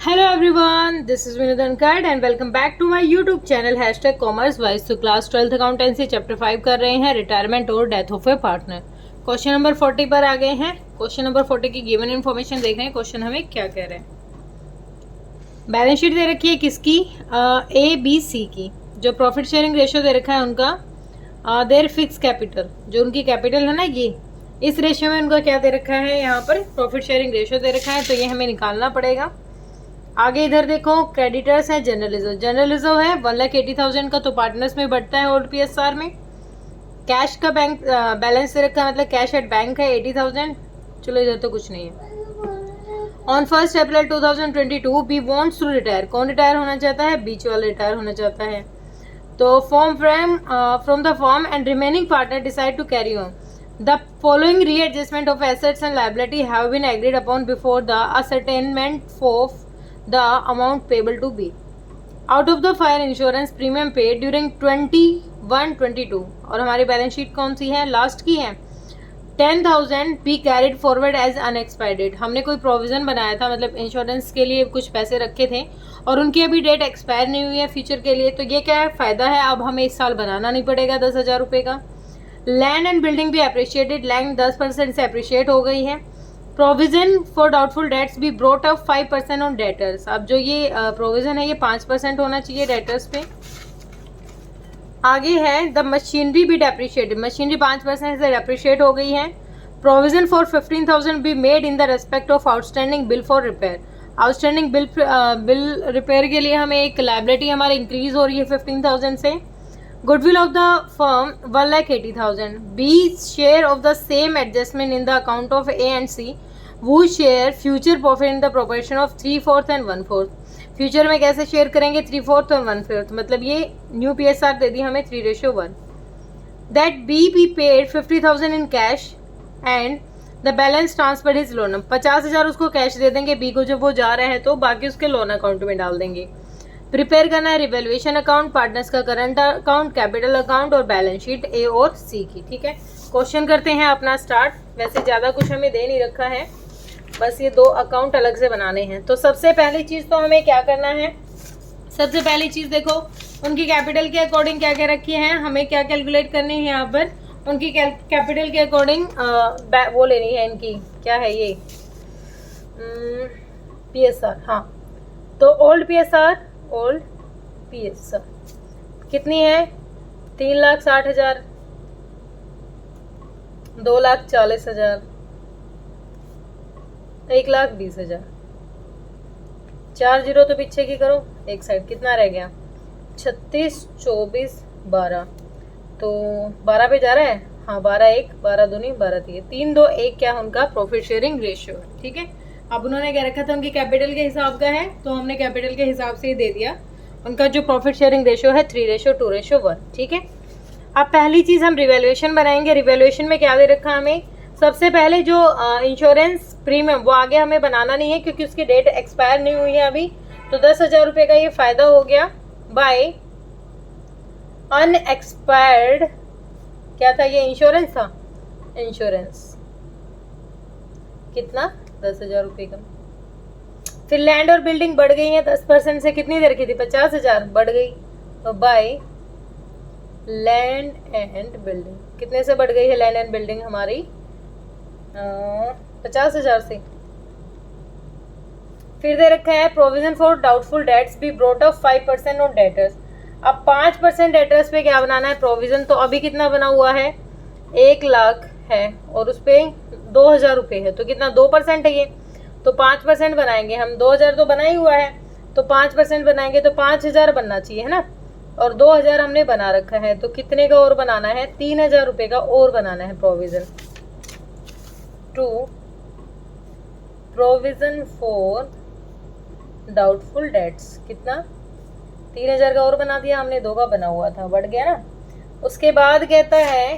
Hello everyone, this is Vinod Kard and welcome back to my YouTube channel #commerce wise. तो class 12th accountancy chapter 5 कर रहे हैं, retirement और death of A partner. Question number 40 पर आ गए हैं। Question number 40 की given information देख रहे हैं। क्वेश्चन हमें क्या कह रहे हैं। बैलेंस शीट दे रखी है किसकी, ए बी सी की। जो प्रॉफिट शेयरिंग रेशियो दे रखा है उनका देयर फिक्स कैपिटल, जो उनकी कैपिटल है ना, ये इस रेशियो में उनका क्या दे रखा है, यहाँ पर प्रॉफिट शेयरिंग रेशियो दे रखा है। तो ये हमें निकालना पड़ेगा। आगे इधर देखो, क्रेडिटर्स है जनरल रिजर्व है 1,80,000 का, तो पार्टनर्स में बढ़ता है ओल्ड पीएसआर में। कैश का बैंक बैलेंस से रखा, मतलब कैश एट बैंक है 80,000। चलो इधर तो कुछ नहीं है। On 1 April 2022 B wants to retire. कौन रिटायर होना चाहता है? बीच वाला रिटायर होना चाहता है। तो from the firm and remaining partner decide to carry on the following readjustment of assets and liability have been agreed upon before the ascertainment of the amount payable to be out of the fire insurance premium paid during 21-22। और हमारी balance sheet कौन सी है? Last की है। 10,000 be carried forward as unexpired debt. हमने कोई provision बनाया था, मतलब इंश्योरेंस के लिए कुछ पैसे रखे थे और उनकी अभी डेट एक्सपायर नहीं हुई है फ्यूचर के लिए। तो ये क्या है, फायदा है, अब हमें इस साल बनाना नहीं पड़ेगा 10,000 रुपये का। लैंड एंड बिल्डिंग भी अप्रिशिएटेड, लैंड 10% से अप्रिशिएट हो गई है। प्रोविजन फॉर डाउटफुल डेट्स भी ब्रोट अप 5% ऑन डेटर्स। अब जो ये प्रोविजन है ये 5% होना चाहिए डेटर्स पे। आगे है द मशीनरी भी डेप्रिशिएटेड, मशीनरी 5% से डेप्रिशिएट हो गई है। Provision for 15,000 be made in the respect of outstanding bill for repair. Outstanding bill repair के लिए हमें एक लायबिलिटी हमारी इंक्रीज हो रही है 15,000 से। Goodwill of the firm 1,80,000 B share of the same adjustment in the account of A and C वो share future profit in the proportion of 3/4 and 1/4। Future में कैसे शेयर करेंगे? 3/4 और 1/5। मतलब ये न्यू पीएसआर दे दी हमें 3:1। That be paid 50,000 in cash and the balance transfer is loan. 50,000 उसको cash दे देंगे बी को जब वो जा रहे हैं, तो बाकी उसके लोन अकाउंट में डाल देंगे। प्रिपेयर करना है रिवैल्यूएशन अकाउंट, पार्टनर्स का करंट अकाउंट, कैपिटल अकाउंट और बैलेंस शीट ए और सी की। ठीक है, क्वेश्चन करते हैं अपना स्टार्ट। वैसे ज़्यादा कुछ हमें दे नहीं रखा है, बस ये 2 अकाउंट अलग से बनाने हैं। तो सबसे पहली चीज़ तो हमें क्या करना है, सबसे पहली चीज़ देखो उनकी कैपिटल के अकॉर्डिंग क्या क्या रखी है, हमें क्या कैलकुलेट करनी है यहाँ पर। उनकी कैपिटल के अकॉर्डिंग वो लेनी है, इनकी क्या है ये, पीएसआर। हाँ, तो ओल्ड पीएसआर कितनी है? 3,60,000, 2,40,000, 1,20,000। 4 जीरो तो पीछे की करो, एक साइड कितना रह गया? 36, 24, 12। तो 12 पे जा रहा है। हाँ, 12 1, 12 दूनी 12 3, 3 2 1 क्या है उनका प्रॉफिट शेयरिंग रेशियो है। ठीक है, अब उन्होंने क्या रखा था, उनकी कैपिटल के हिसाब का है, तो हमने कैपिटल के हिसाब से ही दे दिया। उनका जो प्रॉफिट शेयरिंग रेशियो है 3:2:1। ठीक है, अब पहली चीज़ हम रिवैल्यूएशन बनाएंगे। रिवैल्यूएशन में क्या दे रखा हमें, सबसे पहले जो इंश्योरेंस प्रीमियम वो आगे हमें बनाना नहीं है क्योंकि उसकी डेट एक्सपायर नहीं हुई है अभी। तो 10,000 रुपये का ये फ़ायदा हो गया बाय अनएक्सपायर्ड। क्या था ये? इंश्योरेंस था। इंश्योरेंस कितना? 10,000 रुपये का। फिर लैंड और बिल्डिंग बढ़ गई है 10% से, कितनी दे रखी थी? 50,000 बढ़ गई। तो बाय लैंड एंड बिल्डिंग कितने से बढ़ गई है? लैंड एंड बिल्डिंग हमारी 50,000 से। फिर दे रखा है provision for doubtful debts be brought up 5% on debtors. अब 5% डेटर्स पे क्या बनाना है प्रोविजन? तो अभी कितना बना हुआ है? 1 लाख है और उस पर 2,000 रुपये है, तो कितना? 2% है ये। तो 5% बनाएंगे हम। 2,000 तो बना ही हुआ है, तो 5% बनाएंगे तो 5,000 बनना चाहिए, है ना। और 2,000 हमने बना रखा है, तो कितने का और बनाना है? 3,000 रुपये का और बनाना है provision to provision for doubtful debts. कितना? 3,000 का और बना दिया हमने, 2 का बना हुआ था, बढ़ गया ना। उसके बाद कहता है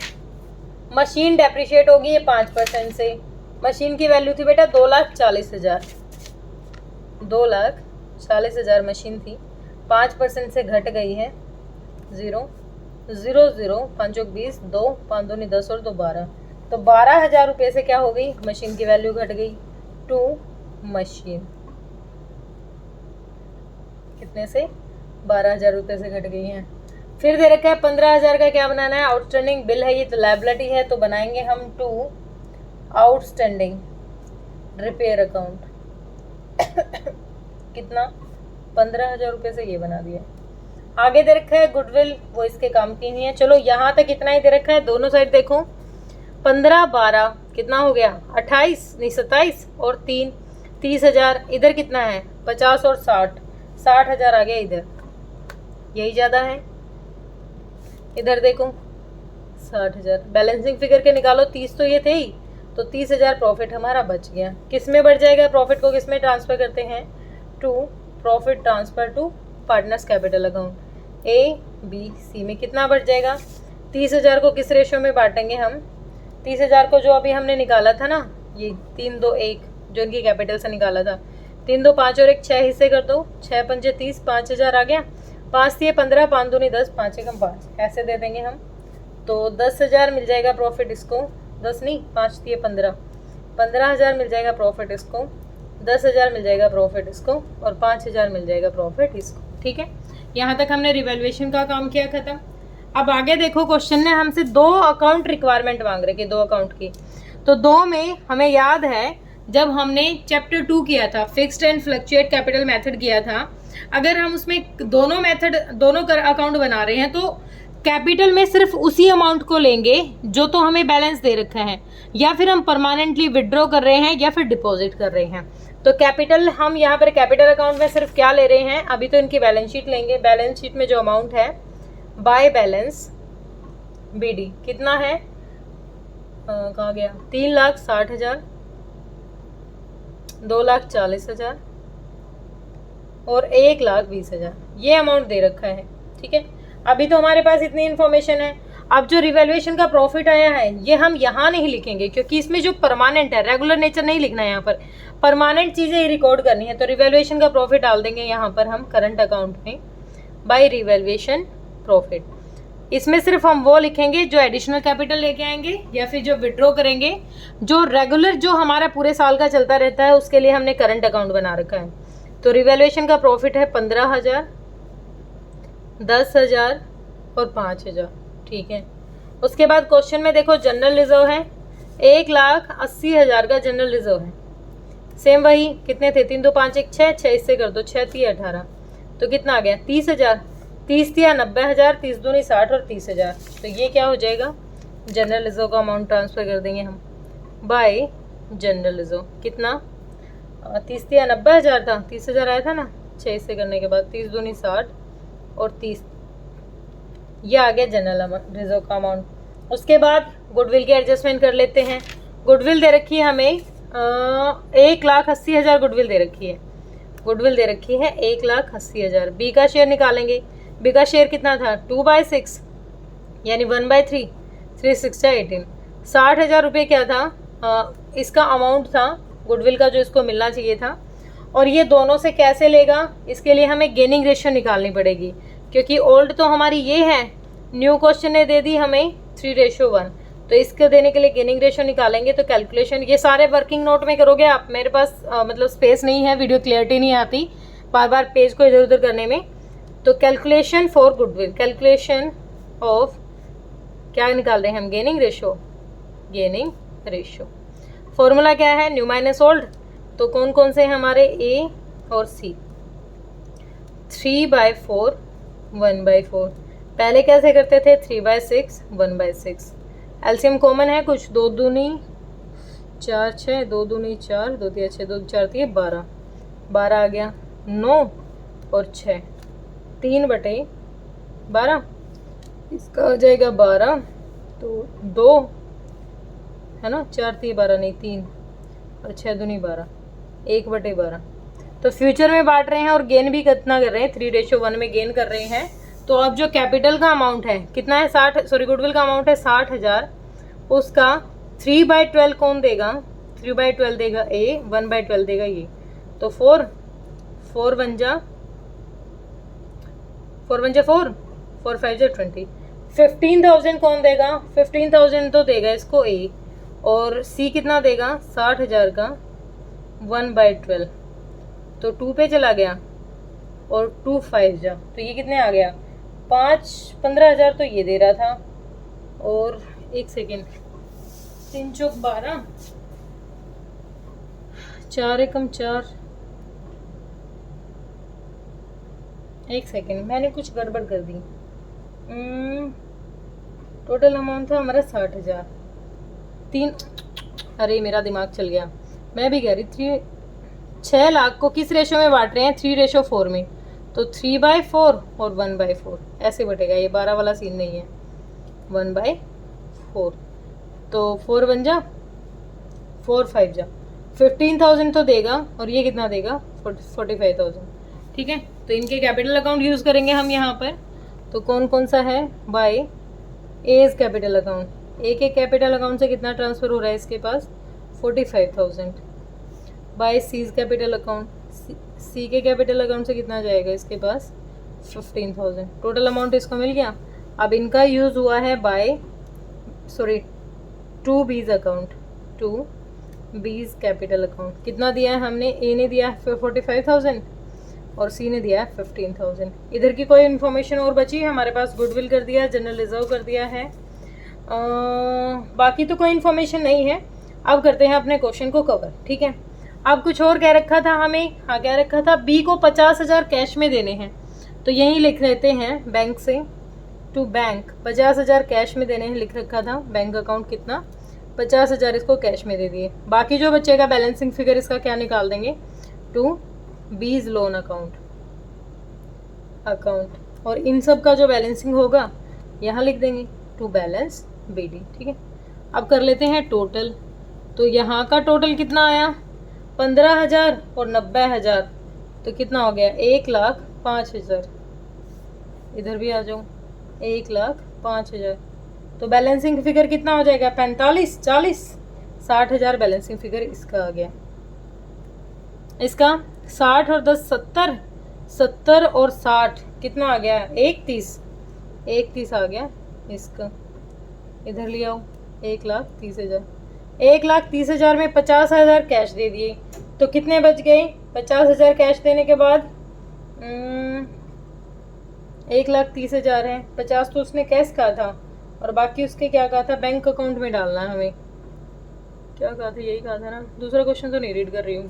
मशीन डेप्रिशिएट होगी ये 5% से। मशीन की वैल्यू थी बेटा 2,40,000, 2,40,000 मशीन थी, 5% से घट गई है 0 0 0, 5 20, 2 5 दूनी 10 और 2 12। तो 12,000 रुपये से क्या हो गई? मशीन की वैल्यू घट गई टू मशीन। कितने से? 12,000 रुपये से घट गई हैं। फिर दे रखा है 15,000 का क्या बनाना है? आउटस्टैंडिंग बिल है, ये तो लायबिलिटी है, तो बनाएंगे हम टू आउटस्टैंडिंग रिपेयर अकाउंट। कितना? 15,000 रुपये से ये बना दिया। आगे दे रखा है गुडविल, वो इसके काम की नहीं है। चलो यहाँ तक इतना ही दे रखा है, दोनों साइड देखो। 15 12 कितना हो गया? 28 नहीं 27 और 3 30,000। इधर कितना है? 50 और 60,000 आ गया इधर, यही ज़्यादा है। इधर देखो 60,000। बैलेंसिंग फिगर के निकालो, 30 तो ये थे ही, तो 30,000 प्रॉफिट हमारा बच गया। किस में बढ़ जाएगा? प्रॉफिट को किस में ट्रांसफ़र करते हैं? To profit transfer to partners capital account A B C में कितना बढ़ जाएगा? 30,000 को किस रेशो में बांटेंगे हम? 30,000 को जो अभी हमने निकाला था ना, ये 3 2 1 जो इनकी कैपिटल से निकाला था, 3 2 5 और 1 6 हिस्से कर दो, 6 पंजे 30, 5,000 आ गया। 5 दिए 15, 5 दूनी 10, 5 एकम 5, ऐसे दे देंगे हम। तो 10,000 मिल जाएगा प्रॉफिट इसको, 10 नहीं 5 दिए 15, 15,000 मिल जाएगा प्रॉफिट इसको, 10,000 मिल जाएगा प्रॉफिट इसको, और 5,000 मिल जाएगा प्रॉफिट इसको। ठीक है, यहाँ तक हमने रिवैल्यूएशन का काम किया खत्म। अब आगे देखो, क्वेश्चन ने हमसे 2 अकाउंट रिक्वायरमेंट मांग रहे, 2 अकाउंट की। तो 2 में हमें याद है जब हमने चैप्टर 2 किया था, fixed and fluctuate capital method किया था, अगर हम उसमें दोनों अकाउंट बना रहे हैं तो कैपिटल में सिर्फ उसी अमाउंट को लेंगे जो तो हमें बैलेंस दे रखा है, या फिर हम परमानेंटली विड्रॉ कर रहे हैं या फिर डिपॉजिट कर रहे हैं। तो कैपिटल हम यहाँ पर कैपिटल अकाउंट में सिर्फ क्या ले रहे हैं? अभी तो इनकी बैलेंस शीट लेंगे। बैलेंस शीट में जो अमाउंट है बाय बैलेंस BD कितना है? कहाँ गया? 3,60,000, 2,40,000 और 1,20,000, ये अमाउंट दे रखा है। ठीक है, अभी तो हमारे पास इतनी इन्फॉर्मेशन है। अब जो रिवैल्यूएशन का प्रॉफिट आया है ये हम यहाँ नहीं लिखेंगे, क्योंकि इसमें जो परमानेंट है, रेगुलर नेचर नहीं लिखना है, यहाँ पर परमानेंट चीज़ें ही रिकॉर्ड करनी है। तो रिवैल्यूएशन का प्रॉफिट डाल देंगे यहाँ पर हम करंट अकाउंट में, बाय रिवैल्यूएशन प्रॉफिट। इसमें सिर्फ हम वो लिखेंगे जो एडिशनल कैपिटल लेके आएंगे या फिर जो विड्रॉ करेंगे। जो रेगुलर जो हमारा पूरे साल का चलता रहता है उसके लिए हमने करंट अकाउंट बना रखा है। तो रिवैल्यूएशन का प्रॉफिट है 15,000, 10,000 और 5,000। ठीक है, उसके बाद क्वेश्चन में देखो जनरल रिजर्व है, 1,80,000 का जनरल रिजर्व है। सेम वही, कितने थे? 3 2 5 1 6, 6 इससे कर दो, 6 3 18, तो कितना आ गया? 30,000। 30 दिया 90,000, 30 दूनी 60 और 30,000, तो ये क्या हो जाएगा? जनरल रिजर्व का अमाउंट ट्रांसफ़र कर देंगे हम बाय जनरल रिजर्व। कितना? 30 दिया 90,000 था, 30,000 आया था ना 6 से करने के बाद, 30 दूनी 60 और 30, ये आ गया जनरल रिजर्व का अमाउंट। उसके बाद गुडविल की एडजस्टमेंट कर लेते हैं। गुडविल दे रखी है हमें 1,80,000 गुडविल दे रखी है। गुडविल दे रखी है 1,80,000। बी का शेयर निकालेंगे। बी का शेयर कितना था? 2/6 यानी 1/3, 3 6 18, 60,000 रुपये क्या था? इसका अमाउंट था गुडविल का जो इसको मिलना चाहिए था। और ये दोनों से कैसे लेगा? इसके लिए हमें गेनिंग रेशियो निकालनी पड़ेगी, क्योंकि ओल्ड तो हमारी ये है, न्यू क्वेश्चन ने दे दी हमें 3:1, तो इसको देने के लिए गेनिंग रेशियो निकालेंगे। तो कैलकुलेशन ये सारे वर्किंग नोट में करोगे आप, मेरे पास मतलब स्पेस नहीं है, वीडियो क्लियरिटी नहीं आती बार बार पेज को इधर उधर करने में। तो calculation for goodwill, calculation of क्या निकाल रहे हैं हम? Gaining ratio. Gaining ratio formula क्या है? New minus old. तो कौन कौन से हैं हमारे? ए और सी। 3/4, 1/4। पहले कैसे करते थे? 3/6, 1/6। एलसीएम कॉमन है कुछ, 2 दूनी 4 6, 2 दूनी 4, 2 तिया 6, 2 4 तिया 12, 12 आ गया। 9 और 6, 3/12, इसका हो जाएगा 12, तो 2 है ना, 4 तिया 12 नहीं 3 और 6 दूनी 12, 1/12। तो फ्यूचर में बांट रहे हैं और गेन भी कितना कर रहे हैं? 3:1 में गेन कर रहे हैं। तो अब जो कैपिटल का अमाउंट है कितना है? 60, सॉरी गुडविल का अमाउंट है 60,000, उसका 3/12 कौन देगा? 3/12 देगा ए, 1/12 देगा ये। तो 4 1 जा 4 1 जा 4, 4 5 जा 20। 15,000 कौन देगा? 15,000 तो देगा इसको ए, और सी कितना देगा? 60,000 का 1/12, तो 2 पे चला गया और 2 5 जा, तो ये कितने आ गया 15,000 तो ये दे रहा था। और 1 सेकेंड, 3 चौक 12, 4 एकम 4, 1 सेकेंड मैंने कुछ गड़बड़ कर दी। टोटल अमाउंट था हमारा 60,000। 3, अरे मेरा दिमाग चल गया, मैं भी कह रही 6 लाख को किस रेशो में बांट रहे हैं, 3:4 में, तो 3/4 और 1/4 ऐसे बटेगा। ये 12 वाला सीन नहीं है, 1/4, तो 4 बन जा, 4 5 जा, 15,000 तो देगा, और ये कितना देगा 45,000। ठीक है, तो इनके कैपिटल अकाउंट यूज़ करेंगे हम यहाँ पर। तो कौन कौन सा है, बाय एज कैपिटल अकाउंट, ए के कैपिटल अकाउंट से कितना ट्रांसफ़र हो रहा है इसके पास 45,000। बाय सीज कैपिटल अकाउंट, सी के कैपिटल अकाउंट से कितना जाएगा इसके पास 15,000। टोटल अमाउंट इसको मिल गया। अब इनका यूज़ हुआ है by to B's account, to B's capital account. कितना दिया है हमने, ए ने दिया है 45,000 और सी ने दिया है 15,000। इधर की कोई इन्फॉर्मेशन और बची है हमारे पास, गुडविल कर दिया है, जनरल रिजर्व कर दिया है, बाकी तो कोई इन्फॉर्मेशन नहीं है। अब करते हैं अपने क्वेश्चन को कवर। ठीक है, अब कुछ और कह रखा था हमें, हाँ क्या रखा था, बी को 50,000 कैश में देने हैं, तो यहीं लिख लेते हैं बैंक से टू बैंक 50,000 कैश में देने हैं, लिख रखा था। बैंक अकाउंट कितना 50,000 इसको कैश में दे दिए। बाकी जो बचेगा बैलेंसिंग फिगर इसका क्या निकाल देंगे, टू बीज लोन अकाउंट, और इन सब का जो बैलेंसिंग होगा यहाँ लिख देंगे टू बैलेंस बीडी। ठीक है, अब कर लेते हैं टोटल। तो यहाँ का टोटल कितना आया 15,000 और 90,000, तो कितना हो गया 1,05,000। इधर भी आ जाओ 1,05,000, तो बैलेंसिंग फिगर कितना हो जाएगा 45, 40, 60,000 बैलेंसिंग फिगर इसका आ गया। इसका 60 और 10 70, 70 और 60 कितना आ गया 31, 31 आ गया इसका। इधर ले आओ 1,30,000, 1,30,000 में 50,000 कैश दे दिए, तो कितने बच गए 50,000 कैश देने के बाद 1,30,000 है। 50 तो उसने कैश कहा था और बाकी उसके क्या कहा था, बैंक अकाउंट में डालना है हमें। क्या कहा था, यही कहा था ना, दूसरा क्वेश्चन तो नहीं रीड कर रही हूँ।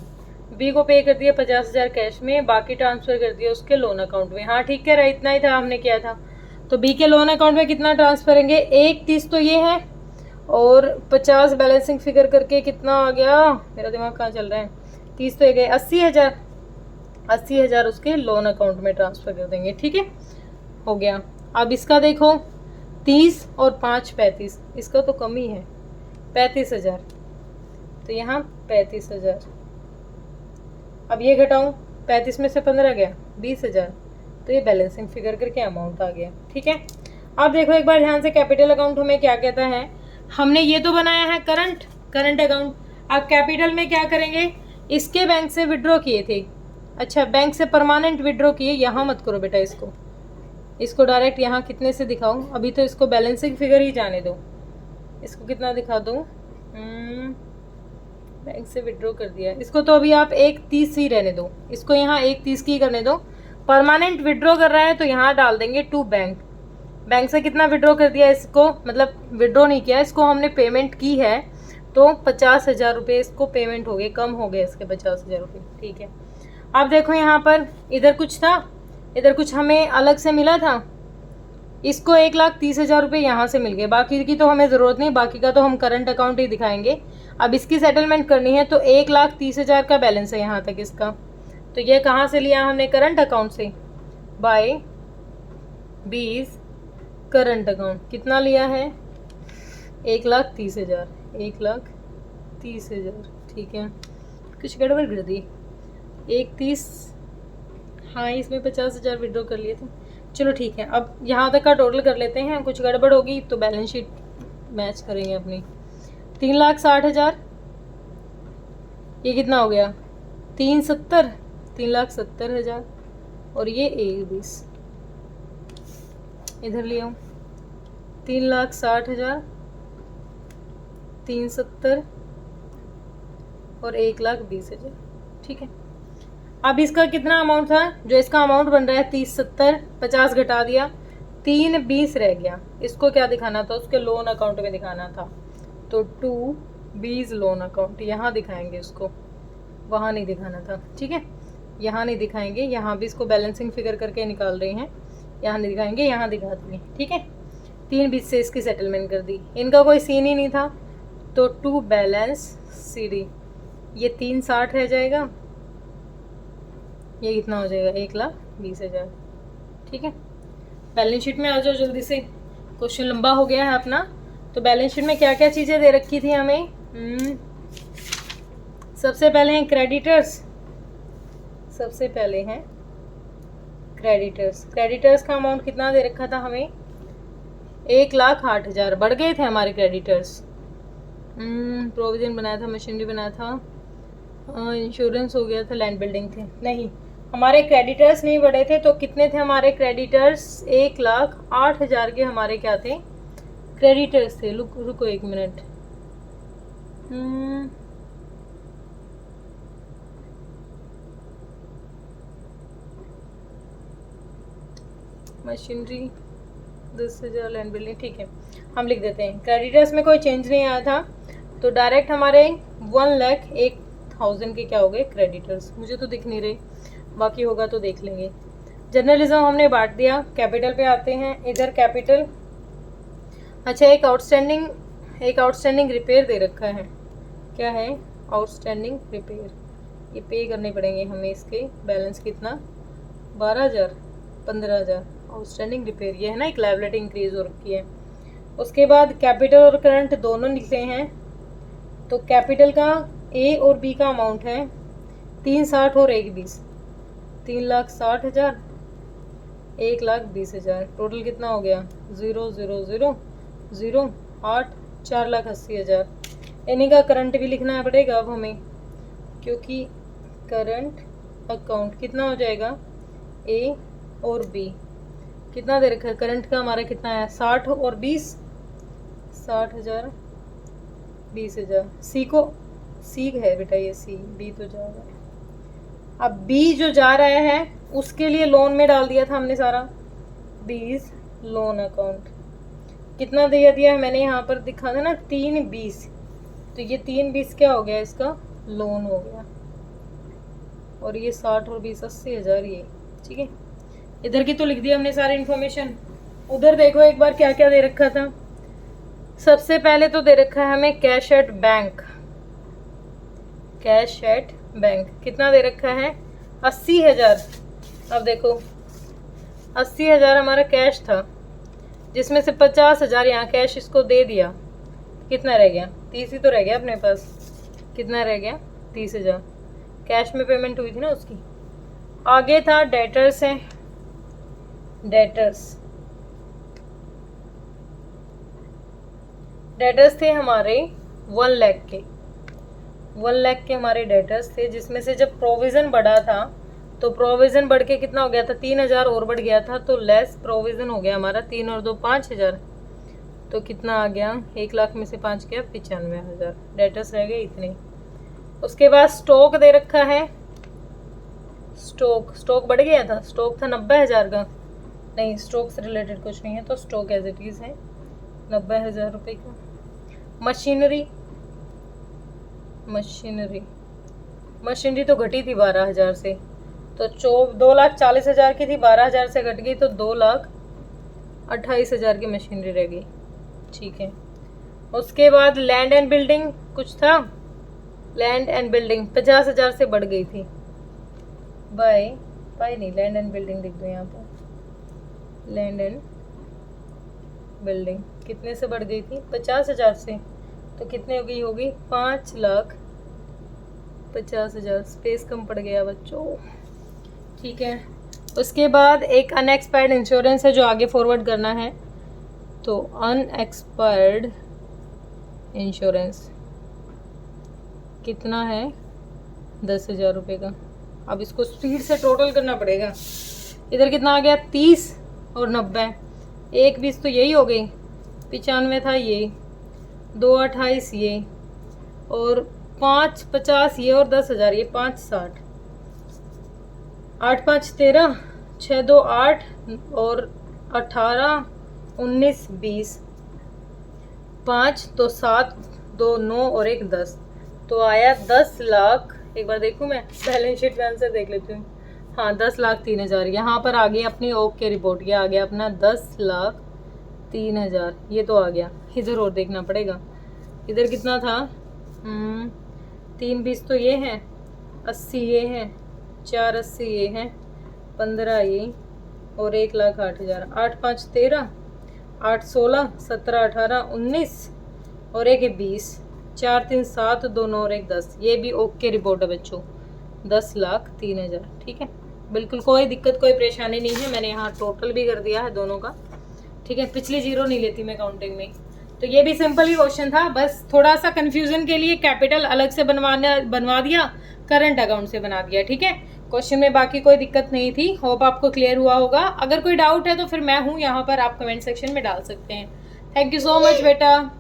बी को पे कर दिया 50,000 कैश में, बाकी ट्रांसफ़र कर दिया उसके लोन अकाउंट में। हाँ ठीक है, इतना ही था हमने किया था। तो बी के लोन अकाउंट में कितना ट्रांसफ़र करेंगे 1,30 तो ये है, और 50 बैलेंसिंग फिगर करके कितना आ गया, मेरा दिमाग कहाँ चल रहा है, 30 तो ये गए 80,000, 80,000 उसके लोन अकाउंट में ट्रांसफ़र कर देंगे। ठीक है, हो गया। अब इसका देखो 30 और 5 35, इसका तो कम ही है 35,000, तो यहाँ 35,000। अब ये घटाऊँ 35 में से 15 गया 20,000, तो ये बैलेंसिंग फिगर करके अमाउंट आ गया। ठीक है, अब देखो एक बार ध्यान से, कैपिटल अकाउंट हमें क्या कहता है, हमने ये तो बनाया है करंट अकाउंट। अब कैपिटल में क्या करेंगे, इसके बैंक से विड्रॉ किए थे, अच्छा बैंक से परमानेंट विड्रॉ किए, यहाँ मत करो बेटा, इसको डायरेक्ट यहाँ कितने से दिखाऊं, अभी तो इसको बैलेंसिंग फिगर ही जाने दो। इसको कितना दिखा दूं, बैंक से विड्रॉ कर दिया, इसको तो अभी आप 1,30 ही रहने दो, इसको यहाँ 1,30 की करने दो। परमानेंट विड्रॉ कर रहा है तो यहाँ डाल देंगे टू बैंक। बैंक से कितना विड्रॉ कर दिया इसको, मतलब विड्रॉ नहीं किया इसको, हमने पेमेंट की है, तो 50,000 रुपये इसको पेमेंट हो गए, कम हो गए इसके 50,000 रुपये। ठीक है, अब देखो यहाँ पर इधर कुछ था, इधर कुछ हमें अलग से मिला था, इसको 1,30,000 रुपये यहाँ से मिल गए, बाकी की तो हमें ज़रूरत नहीं, बाकी का तो हम करंट अकाउंट ही दिखाएंगे। अब इसकी सेटलमेंट करनी है, तो 1,30,000 का बैलेंस है यहाँ तक इसका, तो ये कहाँ से लिया हमने, करंट अकाउंट से, बाय बीज करंट अकाउंट। कितना लिया है 1,30,000, 1,30,000। ठीक है, कुछ गड़बड़ कर दी, 1,30, हाँ इसमें 50,000 विड्रॉ कर लिए थे, चलो ठीक है। अब यहाँ तक का टोटल कर लेते हैं, कुछ गड़बड़ होगी तो बैलेंस शीट मैच करेंगे अपनी। 3,60,000, ये कितना हो गया 3,70, 3,70,000, और ये 1,20, इधर ले आऊँ 3,60,000, 3,70 और 1,20,000। ठीक है, अब इसका कितना अमाउंट था, जो इसका अमाउंट बन रहा है 30 70, 50 घटा दिया, 3 20 रह गया। इसको क्या दिखाना था, उसके लोन अकाउंट में दिखाना था। तो 2 20 लोन अकाउंट यहाँ दिखाएंगे उसको, वहाँ नहीं दिखाना था। ठीक है, यहाँ नहीं दिखाएंगे, यहाँ भी इसको बैलेंसिंग फिगर करके निकाल रहे हैं, यहाँ नहीं दिखाएंगे, यहाँ दिखा दिए। ठीक है, 3 20 से इसकी सेटलमेंट कर दी। इनका कोई सीन ही नहीं था, तो 2 बैलेंस CD, ये 3 60 रह जाएगा, ये कितना हो जाएगा 1,20,000। ठीक है, बैलेंस शीट में आ जाओ जल्दी से, क्वेश्चन लंबा हो गया है अपना। तो बैलेंस शीट में क्या क्या चीज़ें दे रखी थी हमें, सबसे पहले हैं क्रेडिटर्स, सबसे पहले हैं क्रेडिटर्स। क्रेडिटर्स का अमाउंट कितना दे रखा था हमें, 1,08,000। बढ़ गए थे हमारे क्रेडिटर्स। प्रोविजन बनाया था, मशीनरी बनाया था, इंश्योरेंस हो गया था, लैंड बिल्डिंग थे, नहीं हमारे क्रेडिटर्स नहीं बढ़े थे। तो कितने थे हमारे क्रेडिटर्स, 1,08,000 के हमारे क्या थे, क्रेडिटर्स थे। रुको 1 मिनट, मशीनरी 10,000, लैंड बिल्डिंग, ठीक है हम लिख देते हैं। क्रेडिटर्स में कोई चेंज नहीं आया था, तो डायरेक्ट हमारे 1,01,000 के क्या हो गए क्रेडिटर्स। मुझे तो दिख नहीं रही, बाकी होगा तो देख लेंगे। जर्नलिज्म हमने बांट दिया। कैपिटल पे आते हैं, इधर कैपिटल, अच्छा एक आउटस्टैंडिंग रिपेयर दे रखा है। क्या है, आउटस्टैंडिंग रिपेयर, ये पे करने पड़ेंगे हमें। इसके बैलेंस कितना, 12,000 15,000 आउटस्टैंडिंग रिपेयर, ये है ना एक लायबिलिटी इंक्रीज हो रखी है। उसके बाद कैपिटल और करंट दोनों निकले हैं, तो कैपिटल का A और B का अमाउंट है 360 और 120, 3,60,000 1,20,000, टोटल कितना हो गया 0,0,0,0 8 4,80,000। इन्हीं का करंट भी लिखना पड़ेगा अब हमें, क्योंकि करंट अकाउंट कितना हो जाएगा, A और B कितना दे रखा है, करंट का हमारा कितना है 60 और 20, 60,000 20,000। सी है बेटा, ये सी, B तो जा रहा है। अब B जो जा रहा है उसके लिए लोन में डाल दिया था हमने सारा, 20 लोन अकाउंट। कितना दिया मैंने यहाँ पर दिखा था ना 3 20, तो ये 3 20 क्या हो गया, इसका लोन हो गया। और ये 60 और 20 80,000 ये। ठीक है, इधर की तो लिख दिया हमने सारी इन्फॉर्मेशन। उधर देखो एक बार क्या क्या दे रखा था। सबसे पहले तो दे रखा है हमें cash at bank, cash at bank कितना दे रखा है 80,000। अब देखो 80,000 हमारा कैश था, जिसमें से 50,000 यहाँ कैश इसको दे दिया, कितना रह गया 30 ही तो रह गया अपने पास। कितना रह गया 30,000, कैश में पेमेंट हुई थी ना उसकी। आगे था डेटर्स है, डेटर्स थे हमारे 1 लाख के, 1 लाख के हमारे डेटर्स थे, जिसमें से जब प्रोविज़न बढ़ा था तो प्रोविज़न बढ़ के कितना हो गया था 3,000 और बढ़ गया था, तो लेस प्रोविज़न हो गया हमारा 3 और 2 5,000। तो कितना आ गया 1 लाख में से 5 गया 95,000, डेटर्स रह गए इतने। उसके बाद स्टॉक दे रखा है, स्टॉक बढ़ गया था, स्टॉक था 90,000 का, नहीं स्टॉक से रिलेटेड कुछ नहीं है, तो स्टॉक एज इट इज़ है 90,000 रुपये का। मशीनरी तो घटी थी 12,000 से, तो 2,40,000 की थी, 12,000 से घट गई तो 2,28,000 की मशीनरी रह गई। ठीक है, उसके बाद लैंड एंड बिल्डिंग कुछ था, लैंड एंड बिल्डिंग 50,000 से बढ़ गई थी, बाय नहीं लैंड एंड बिल्डिंग लिख दो यहाँ पर। लैंड एंड बिल्डिंग कितने से बढ़ गई थी 50,000 से, तो कितने होगी 5,50,000, स्पेस कम पड़ गया बच्चों। ठीक है, उसके बाद एक अनएक्सपायर्ड इंश्योरेंस है जो आगे फॉरवर्ड करना है, तो अनएक्सपायर्ड इंश्योरेंस कितना है 10,000 रुपये का। अब इसको स्पीड से टोटल करना पड़ेगा। इधर कितना आ गया 30 और 90, 1,20 तो यही हो गई, 95 था ये, 2,28 ये, और 5,50 ये, और 10,000 ये, 5,60 8 5 13, 6 2 8 और 18 19 20, 5 तो 7 2 9 और 1 10, तो आया 10 लाख। एक बार देखूं मैं बैलेंस शीट में आंसर देख लेती हूँ। हाँ 10,03,000 यहाँ पर आ गई अपनी ओके रिपोर्ट। ये आ गया अपना 10,03,000, ये तो आ गया। इधर और देखना पड़ेगा, इधर कितना था। 3 20 तो ये है, 80 ये है, 4 80 ये है, 15 ये और 1,08,000। 8 5 13, 8 16, 17 18 19 और 1 20, 4 3 7 2 9 और 1 10। ये भी ओके रिपोर्ट है बच्चों, 10,03,000। ठीक है, बिल्कुल कोई दिक्कत कोई परेशानी नहीं है। मैंने यहाँ टोटल भी कर दिया है दोनों का। ठीक है, पिछली जीरो नहीं लेती मैं काउंटिंग में। तो ये भी सिंपल ही क्वेश्चन था, बस थोड़ा सा कंफ्यूजन के लिए कैपिटल अलग से बनवा दिया, करंट अकाउंट से बना दिया। ठीक है, क्वेश्चन में बाकी कोई दिक्कत नहीं थी। होप आपको क्लियर हुआ होगा। अगर कोई डाउट है तो फिर मैं हूँ यहाँ पर, आप कमेंट सेक्शन में डाल सकते हैं। थैंक यू सो मच बेटा।